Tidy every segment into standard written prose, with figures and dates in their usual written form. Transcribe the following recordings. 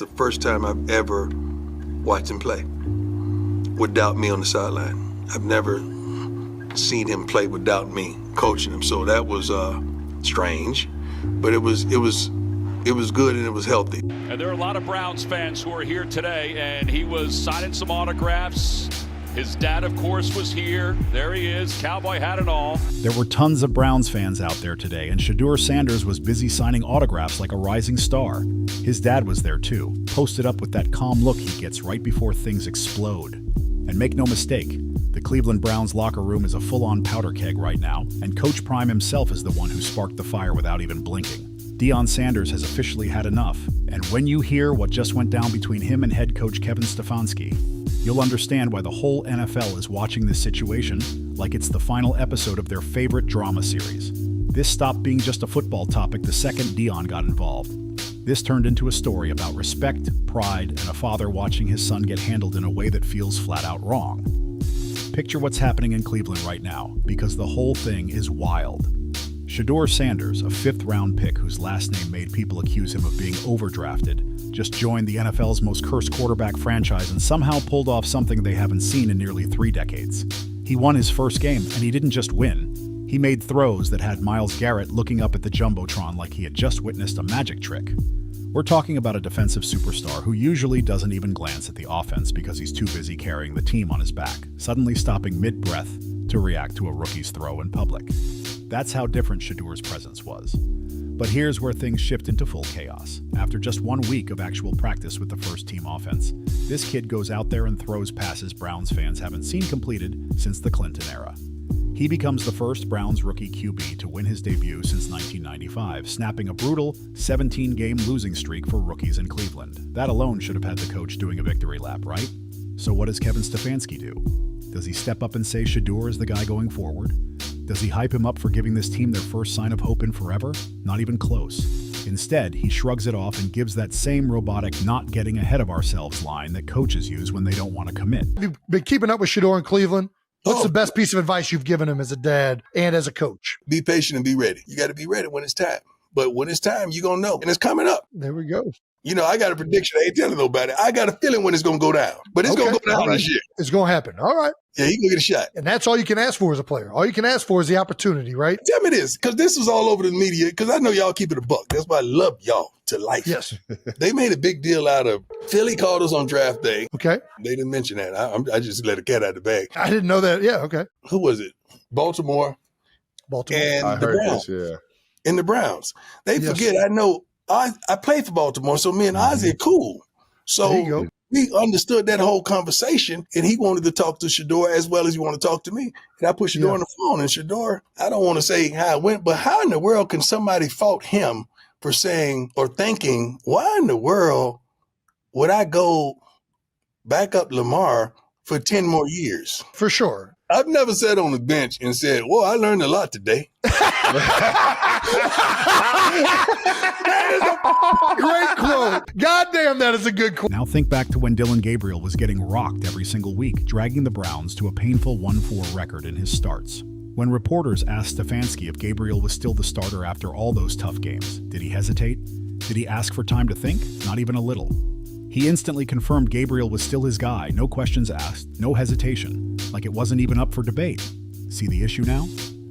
It's the first time I've ever watched him play without me on the sideline. I've never seen him play without me coaching him, so that was strange, but it was good and it was healthy. And there are a lot of Browns fans who are here today, and he was signing some autographs. His dad, of course, was here. There he is, cowboy hat and all. There were tons of Browns fans out there today, and Shedeur Sanders was busy signing autographs like a rising star. His dad was there too, posted up with that calm look he gets right before things explode. And make no mistake, the Cleveland Browns locker room is a full-on powder keg right now, and Coach Prime himself is the one who sparked the fire without even blinking. Deion Sanders has officially had enough, and when you hear what just went down between him and head coach Kevin Stefanski, you'll understand why the whole NFL is watching this situation like it's the final episode of their favorite drama series. This stopped being just a football topic the second Deion got involved. This turned into a story about respect, pride, and a father watching his son get handled in a way that feels flat out wrong. Picture what's happening in Cleveland right now, because the whole thing is wild. Shedeur Sanders, a fifth-round pick whose last name made people accuse him of being overdrafted, just joined the NFL's most cursed quarterback franchise and somehow pulled off something they haven't seen in nearly 3 decades. He won his first game, and he didn't just win. He made throws that had Myles Garrett looking up at the Jumbotron like he had just witnessed a magic trick. We're talking about a defensive superstar who usually doesn't even glance at the offense because he's too busy carrying the team on his back, suddenly stopping mid-breath to react to a rookie's throw in public. That's how different Shedeur's presence was. But here's where things shift into full chaos. After just 1 week of actual practice with the first-team offense, this kid goes out there and throws passes Browns fans haven't seen completed since the Clinton era. He becomes the first Browns rookie QB to win his debut since 1995, snapping a brutal 17-game losing streak for rookies in Cleveland. That alone should have had the coach doing a victory lap, right? So what does Kevin Stefanski do? Does he step up and say Shedeur is the guy going forward? Does he hype him up for giving this team their first sign of hope in forever? Not even close. Instead, he shrugs it off and gives that same robotic not getting ahead of ourselves line that coaches use when they don't want to commit. You've been keeping up with Shedeur in Cleveland. What's the best piece of advice you've given him as a dad and as a coach? Be patient and be ready. You got to be ready when it's time. But when it's time, you're going to know. And it's coming up. There we go. You know, I got a prediction. I ain't telling nobody. I got a feeling when it's going to go down. But it's going to go down this year. It's going to happen. All right. Yeah, he going to get a shot. And that's all you can ask for as a player. All you can ask for is the opportunity, right? Tell me this, because this was all over the media, because I know y'all keep it a buck. That's why I love y'all to life. Yes. They made a big deal out of Philly called us on draft day. Okay. They didn't mention that. I just let a cat out of the bag. I didn't know that. Yeah, okay. Who was it? Baltimore. And the Browns. Yeah. And the Browns. They forget, I know, I played for Baltimore, so me and Ozzie are cool. So There you go. we understood that whole conversation, and he wanted to talk to Shedeur as well as he wanted to talk to me. And I put Shedeur on the phone, and Shedeur, I don't want to say how it went, but how in the world can somebody fault him for saying or thinking, why in the world would I go back up Lamar for 10 more years? For sure. I've never sat on the bench and said, well, I learned a lot today. That is a great quote. Goddamn, that is a good quote. Now think back to when Dillon Gabriel was getting rocked every single week, dragging the Browns to a painful 1-4 record in his starts. When reporters asked Stefanski if Gabriel was still the starter after all those tough games, did he hesitate? Did he ask for time to think? Not even a little. He instantly confirmed Gabriel was still his guy, no questions asked, no hesitation, like it wasn't even up for debate. See the issue now?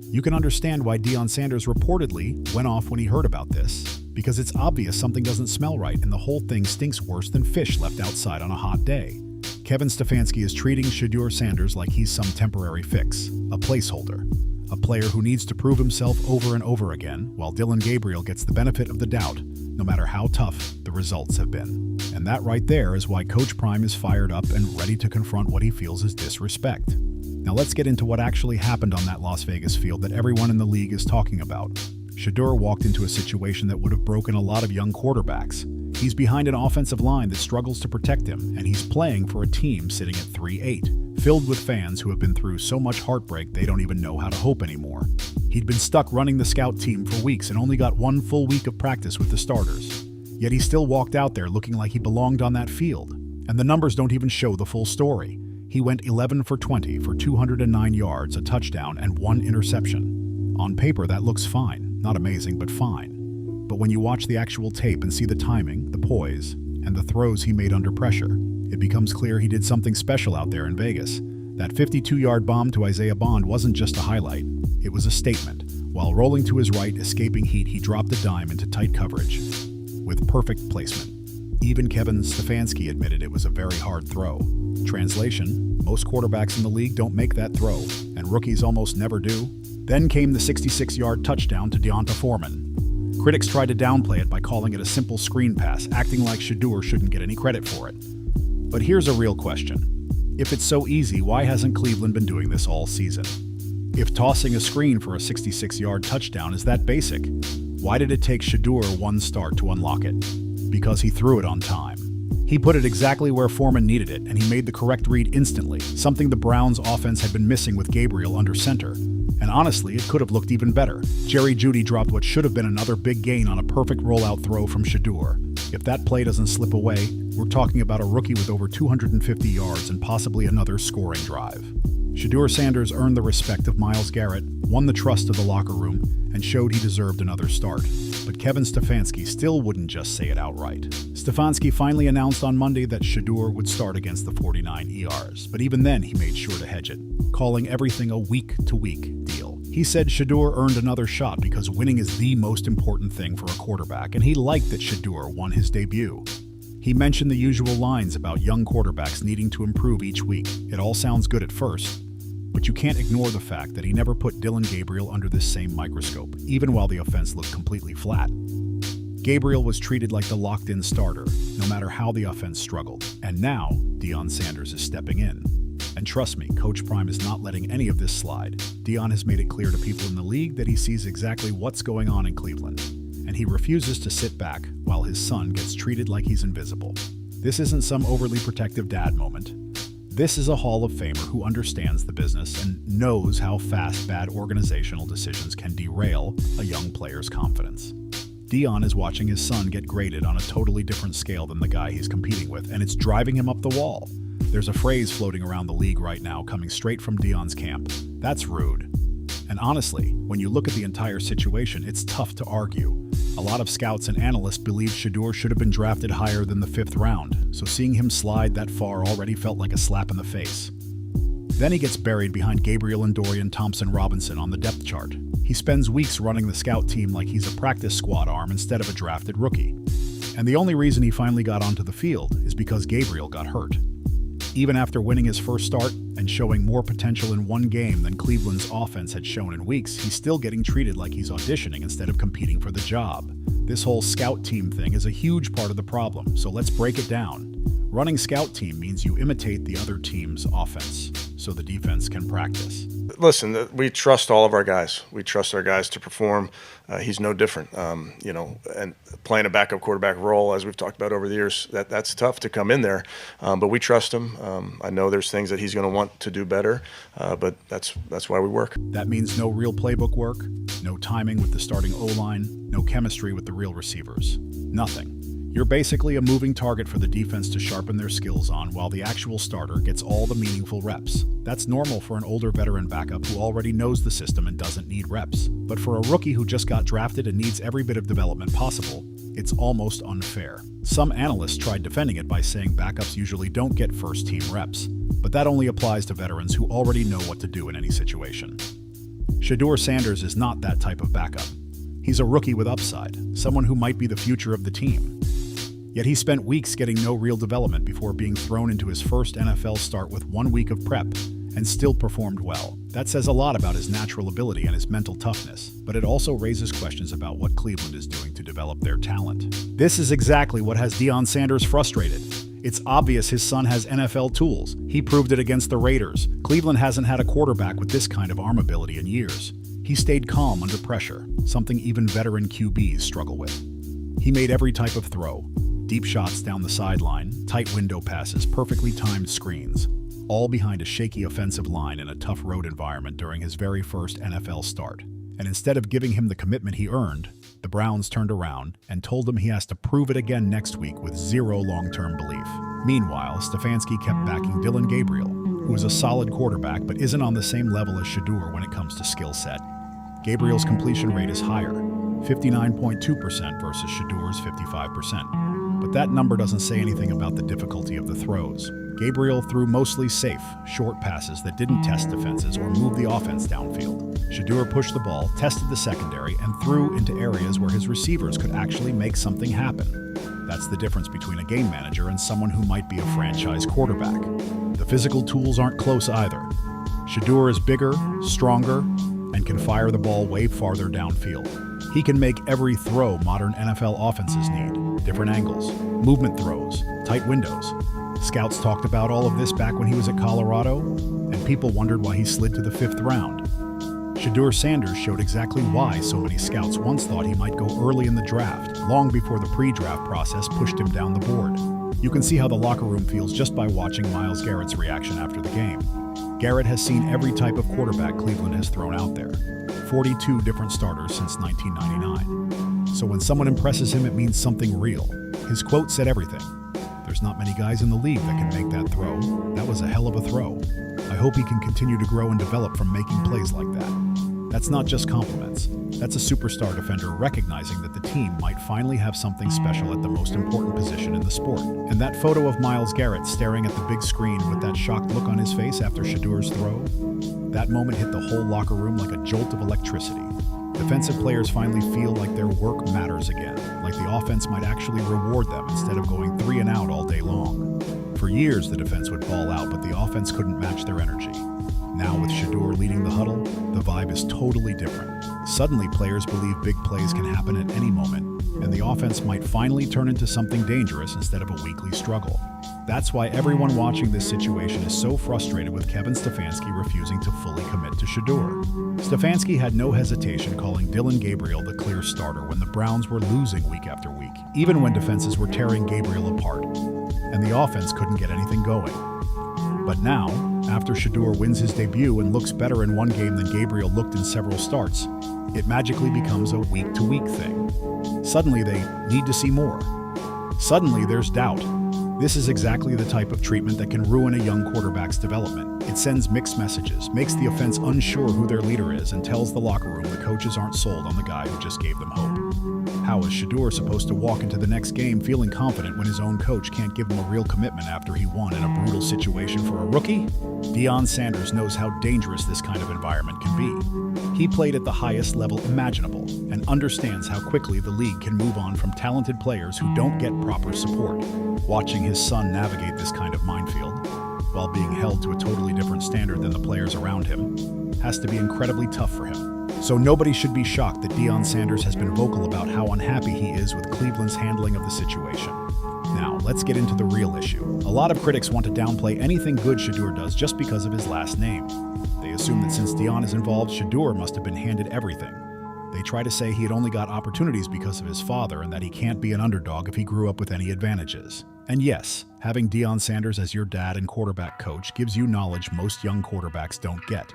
You can understand why Deion Sanders reportedly went off when he heard about this, because it's obvious something doesn't smell right and the whole thing stinks worse than fish left outside on a hot day. Kevin Stefanski is treating Shedeur Sanders like he's some temporary fix, a placeholder, a player who needs to prove himself over and over again, while Dillon Gabriel gets the benefit of the doubt, no matter how tough the results have been. And that right there is why Coach Prime is fired up and ready to confront what he feels is disrespect. Now let's get into what actually happened on that Las Vegas field that everyone in the league is talking about. Shedeur walked into a situation that would have broken a lot of young quarterbacks. He's behind an offensive line that struggles to protect him, and he's playing for a team sitting at 3-8, filled with fans who have been through so much heartbreak they don't even know how to hope anymore. He'd been stuck running the scout team for weeks and only got 1 full week of practice with the starters. Yet he still walked out there looking like he belonged on that field. And the numbers don't even show the full story. He went 11 for 20 for 209 yards, a touchdown, and 1 interception. On paper, that looks fine. Not amazing, but fine. But when you watch the actual tape and see the timing, the poise, and the throws he made under pressure. It becomes clear he did something special out there in Vegas. That 52-yard bomb to Isaiah Bond wasn't just a highlight, it was a statement. While rolling to his right, escaping heat, he dropped a dime into tight coverage with perfect placement. Even Kevin Stefanski admitted it was a very hard throw. Translation: most quarterbacks in the league don't make that throw, and rookies almost never do. Then came the 66-yard touchdown to D'Onta Foreman. Critics tried to downplay it by calling it a simple screen pass, acting like Shedeur shouldn't get any credit for it. But here's a real question. If it's so easy, why hasn't Cleveland been doing this all season? If tossing a screen for a 66-yard touchdown is that basic, why did it take Shedeur one start to unlock it? Because he threw it on time. He put it exactly where Foreman needed it, and he made the correct read instantly, something the Browns' offense had been missing with Gabriel under center. And honestly, it could have looked even better. Jerry Jeudy dropped what should have been another big gain on a perfect rollout throw from Shedeur. If that play doesn't slip away, we're talking about a rookie with over 250 yards and possibly another scoring drive. Shedeur Sanders earned the respect of Myles Garrett, won the trust of the locker room, and showed he deserved another start. But Kevin Stefanski still wouldn't just say it outright. Stefanski finally announced on Monday that Shedeur would start against the 49 ERs, but even then he made sure to hedge it, calling everything a week-to-week deal. He said Shedeur earned another shot because winning is the most important thing for a quarterback, and he liked that Shedeur won his debut. He mentioned the usual lines about young quarterbacks needing to improve each week. It all sounds good at first, but you can't ignore the fact that he never put Dillon Gabriel under this same microscope, even while the offense looked completely flat. Gabriel was treated like the locked-in starter, no matter how the offense struggled. And now, Deion Sanders is stepping in. And trust me, Coach Prime is not letting any of this slide. Deion has made it clear to people in the league that he sees exactly what's going on in Cleveland, and he refuses to sit back while his son gets treated like he's invisible. This isn't some overly protective dad moment. This is a Hall of Famer who understands the business and knows how fast bad organizational decisions can derail a young player's confidence. Deion is watching his son get graded on a totally different scale than the guy he's competing with, and it's driving him up the wall. There's a phrase floating around the league right now coming straight from Deion's camp. That's rude. And honestly, when you look at the entire situation, it's tough to argue. A lot of scouts and analysts believe Shedeur should have been drafted higher than the 5th round, so seeing him slide that far already felt like a slap in the face. Then he gets buried behind Gabriel and Dorian Thompson-Robinson on the depth chart. He spends weeks running the scout team like he's a practice squad arm instead of a drafted rookie. And the only reason he finally got onto the field is because Gabriel got hurt. Even after winning his first start and showing more potential in one game than Cleveland's offense had shown in weeks, he's still getting treated like he's auditioning instead of competing for the job. This whole scout team thing is a huge part of the problem, so let's break it down. Running scout team means you imitate the other team's offense, so the defense can practice. Listen, we trust all of our guys. We trust our guys to perform. He's no different. And playing a backup quarterback role, as we've talked about over the years, that's tough to come in there. But we trust him. I know there's things that he's going to want to do better, but that's why we work. That means no real playbook work, no timing with the starting O-line, no chemistry with the real receivers. Nothing. You're basically a moving target for the defense to sharpen their skills on while the actual starter gets all the meaningful reps. That's normal for an older veteran backup who already knows the system and doesn't need reps. But for a rookie who just got drafted and needs every bit of development possible, it's almost unfair. Some analysts tried defending it by saying backups usually don't get first-team reps, but that only applies to veterans who already know what to do in any situation. Shedeur Sanders is not that type of backup. He's a rookie with upside, someone who might be the future of the team. Yet he spent weeks getting no real development before being thrown into his first NFL start with 1 week of prep, and still performed well. That says a lot about his natural ability and his mental toughness, but it also raises questions about what Cleveland is doing to develop their talent. This is exactly what has Deion Sanders frustrated. It's obvious his son has NFL tools. He proved it against the Raiders. Cleveland hasn't had a quarterback with this kind of arm ability in years. He stayed calm under pressure, something even veteran QBs struggle with. He made every type of throw. Deep shots down the sideline, tight window passes, perfectly timed screens, all behind a shaky offensive line in a tough road environment during his very first NFL start. And instead of giving him the commitment he earned, the Browns turned around and told him he has to prove it again next week with zero long-term belief. Meanwhile, Stefanski kept backing Dillon Gabriel, who is a solid quarterback but isn't on the same level as Shedeur when it comes to skill set. Gabriel's completion rate is higher, 59.2% versus Shedeur's 55%. But that number doesn't say anything about the difficulty of the throws. Gabriel threw mostly safe, short passes that didn't test defenses or move the offense downfield. Shedeur pushed the ball, tested the secondary, and threw into areas where his receivers could actually make something happen. That's the difference between a game manager and someone who might be a franchise quarterback. The physical tools aren't close either. Shedeur is bigger, stronger, and can fire the ball way farther downfield. He can make every throw modern NFL offenses need. Different angles, movement throws, tight windows. Scouts talked about all of this back when he was at Colorado, and people wondered why he slid to the 5th round. Shedeur Sanders showed exactly why so many scouts once thought he might go early in the draft, long before the pre-draft process pushed him down the board. You can see how the locker room feels just by watching Myles Garrett's reaction after the game. Garrett has seen every type of quarterback Cleveland has thrown out there. 42 different starters since 1999. So when someone impresses him, it means something real. His quote said everything. There's not many guys in the league that can make that throw. That was a hell of a throw. I hope he can continue to grow and develop from making plays like that. That's not just compliments. That's a superstar defender recognizing that the team might finally have something special at the most important position in the sport. And that photo of Myles Garrett staring at the big screen with that shocked look on his face after Shedeur's throw, that moment hit the whole locker room like a jolt of electricity. Defensive players finally feel like their work matters again, like the offense might actually reward them instead of going 3 and out all day long. For years, the defense would ball out, but the offense couldn't match their energy. Now, with Shedeur leading the huddle, the vibe is totally different. Suddenly, players believe big plays can happen at any moment, and the offense might finally turn into something dangerous instead of a weekly struggle. That's why everyone watching this situation is so frustrated with Kevin Stefanski refusing to fully commit to Shedeur. Stefanski had no hesitation calling Dillon Gabriel the clear starter when the Browns were losing week after week, even when defenses were tearing Gabriel apart, and the offense couldn't get anything going. But now, after Shedeur wins his debut and looks better in one game than Gabriel looked in several starts, it magically becomes a week-to-week thing. Suddenly, they need to see more. Suddenly, there's doubt. This is exactly the type of treatment that can ruin a young quarterback's development. It sends mixed messages, makes the offense unsure who their leader is, and tells the locker room the coaches aren't sold on the guy who just gave them hope. How is Shedeur supposed to walk into the next game feeling confident when his own coach can't give him a real commitment after he won in a brutal situation for a rookie? Deion Sanders knows how dangerous this kind of environment can be. He played at the highest level imaginable and understands how quickly the league can move on from talented players who don't get proper support. Watching his son navigate this kind of minefield, while being held to a totally different standard than the players around him, has to be incredibly tough for him. So nobody should be shocked that Deion Sanders has been vocal about how unhappy he is with Cleveland's handling of the situation. Now, let's get into the real issue. A lot of critics want to downplay anything good Shedeur does just because of his last name. They assume that since Deion is involved, Shedeur must have been handed everything. They try to say he had only got opportunities because of his father and that he can't be an underdog if he grew up with any advantages. And yes, having Deion Sanders as your dad and quarterback coach gives you knowledge most young quarterbacks don't get.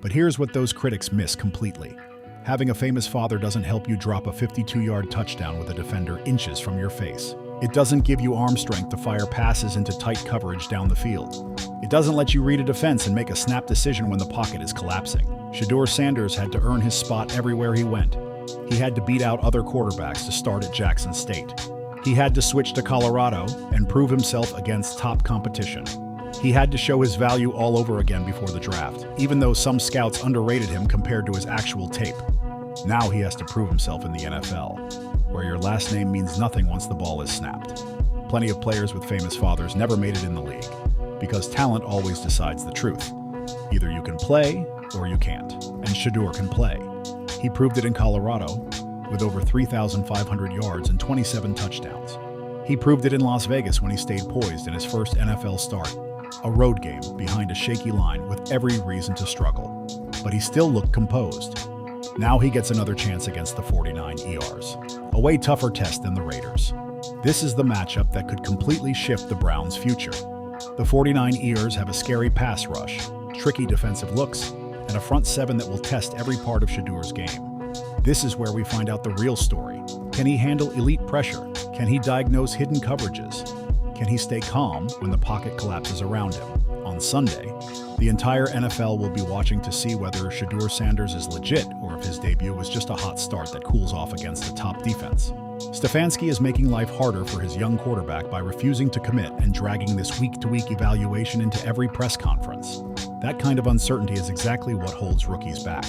But here's what those critics miss completely. Having a famous father doesn't help you drop a 52-yard touchdown with a defender inches from your face. It doesn't give you arm strength to fire passes into tight coverage down the field. It doesn't let you read a defense and make a snap decision when the pocket is collapsing. Shedeur Sanders had to earn his spot everywhere he went. He had to beat out other quarterbacks to start at Jackson State. He had to switch to Colorado and prove himself against top competition. He had to show his value all over again before the draft, even though some scouts underrated him compared to his actual tape. Now he has to prove himself in the NFL, where your last name means nothing once the ball is snapped. Plenty of players with famous fathers never made it in the league, because talent always decides the truth. Either you can play or you can't, and Shedeur can play. He proved it in Colorado, with over 3,500 yards and 27 touchdowns. He proved it in Las Vegas when he stayed poised in his first NFL start. A road game behind a shaky line with every reason to struggle. But he still looked composed. Now he gets another chance against the 49 ERs. A way tougher test than the Raiders. This is the matchup that could completely shift the Browns' future. The 49 ERs have a scary pass rush, tricky defensive looks, and a front seven that will test every part of Shedeur's game. This is where we find out the real story. Can he handle elite pressure? Can he diagnose hidden coverages? Can he stay calm when the pocket collapses around him? On Sunday, the entire NFL will be watching to see whether Shedeur Sanders is legit or if his debut was just a hot start that cools off against the top defense. Stefanski is making life harder for his young quarterback by refusing to commit and dragging this week-to-week evaluation into every press conference. That kind of uncertainty is exactly what holds rookies back.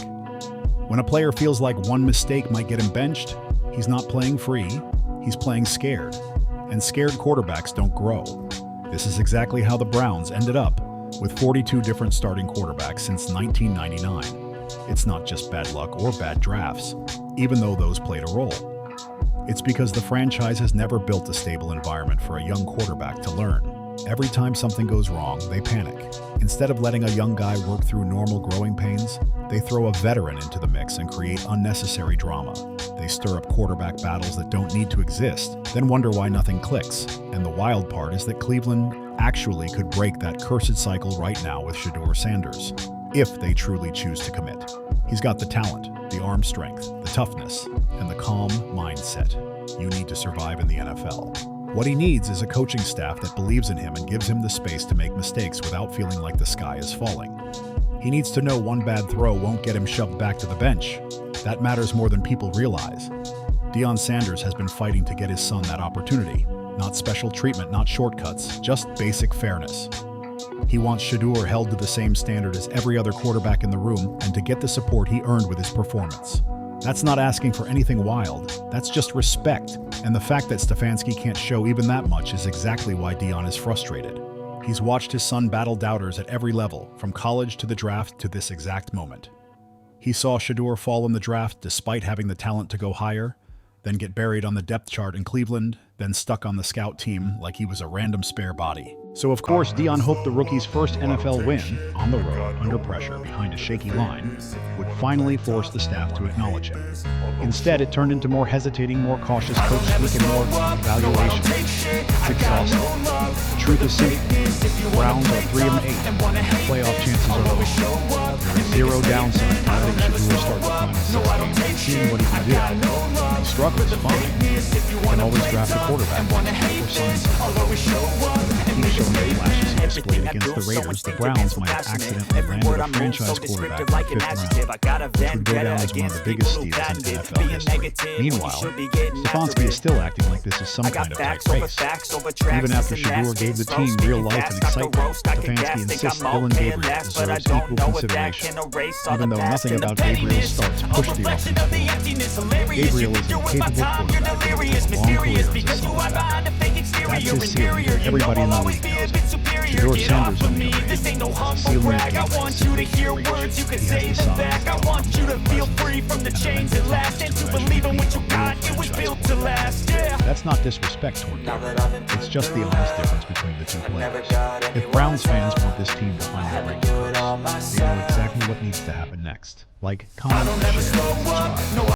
When a player feels like one mistake might get him benched, he's not playing free, he's playing scared. And scared quarterbacks don't grow. This is exactly how the Browns ended up with 42 different starting quarterbacks since 1999. It's not just bad luck or bad drafts, even though those played a role. It's because the franchise has never built a stable environment for a young quarterback to learn. Every time something goes wrong, they panic. Instead of letting a young guy work through normal growing pains, they throw a veteran into the mix and create unnecessary drama. They stir up quarterback battles that don't need to exist, then wonder why nothing clicks. And the wild part is that Cleveland actually could break that cursed cycle right now with Shedeur Sanders, if they truly choose to commit. He's got the talent, the arm strength, the toughness, and the calm mindset you need to survive in the NFL. What he needs is a coaching staff that believes in him and gives him the space to make mistakes without feeling like the sky is falling. He needs to know one bad throw won't get him shoved back to the bench. That matters more than people realize. Deion Sanders has been fighting to get his son that opportunity. Not special treatment, not shortcuts, just basic fairness. He wants Shedeur held to the same standard as every other quarterback in the room and to get the support he earned with his performance. That's not asking for anything wild, that's just respect. And the fact that Stefanski can't show even that much is exactly why Deion is frustrated. He's watched his son battle doubters at every level, from college to the draft to this exact moment. He saw Shedeur fall in the draft despite having the talent to go higher, then get buried on the depth chart in Cleveland, then stuck on the scout team like he was a random spare body. So of course, Deion hoped the rookie's first NFL win, on the road, under pressure, behind a shaky line, would finally force the staff to acknowledge him. Instead, it turned into more hesitating, more cautious coach speak and more evaluation. It's exhausting. The truth is simple. The Browns are 3-8. Playoff chances are low. There is zero downside to letting Shedeur start the final 6 games and seeing what he can do. If he struggles, fine. You can always draft a quarterback or sign someone. Keep showing the flashes he displayed against the Raiders, the Browns might have accidentally landed a franchise quarterback in the 5th round, which would go down as one of the biggest steals in NFL history. Meanwhile, Stefanski is still acting like this is some kind of tight race. Even after Shedeur gave the team real life and excitement, Stefanski insists Dillon Gabriel deserves equal consideration, even though nothing about Gabriel's starts pushed the offense forward. Gabriel is a capable quarterback with a long career as a solid back. That's his ceiling, and everybody in the league knows it. Shedeur Sanders on the other hand, the ceiling is game is simply outrageous. He has the size, I want you to feel free from the chains at last, and to believe in what you got, it was built to last. That's not disrespect toward Gabriel. It's just the honest difference between the two players. If Browns fans want this team to finally break the curse, they know exactly what needs to happen next. Like, comment, share, and subscribe.